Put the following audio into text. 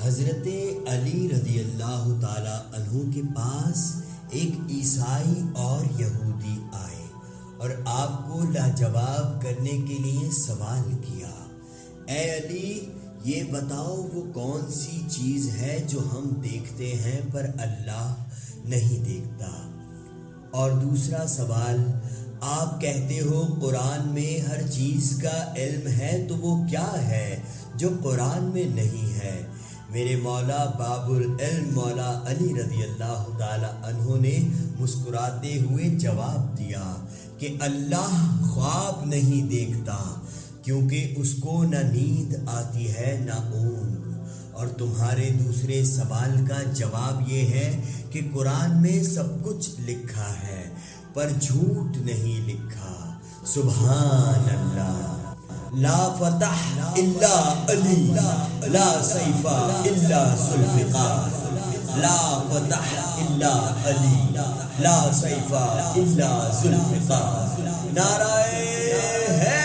حضرت علی رضی اللہ تعالی عنہ کے پاس ایک عیسائی اور یہودی آئے اور آپ کو لاجواب کرنے کے لیے سوال کیا، اے علی یہ بتاؤ وہ کون سی چیز ہے جو ہم دیکھتے ہیں پر اللہ نہیں دیکھتا؟ اور دوسرا سوال، آپ کہتے ہو قرآن میں ہر چیز کا علم ہے، تو وہ کیا ہے جو قرآن میں نہیں ہے؟ میرے مولا باب العلم مولا علی رضی اللہ تعالی عنہ نے مسکراتے ہوئے جواب دیا کہ اللہ خواب نہیں دیکھتا، کیونکہ اس کو نہ نیند آتی ہے نہ اونگ۔ اور تمہارے دوسرے سوال کا جواب یہ ہے کہ قرآن میں سب کچھ لکھا ہے پر جھوٹ نہیں لکھا۔ سبحان اللہ۔ لا فتح الا علی، لا سیف الا ذوالفقار، لا فتح الا علی، لا سیف الا ذوالفقار۔ نعرہ ہے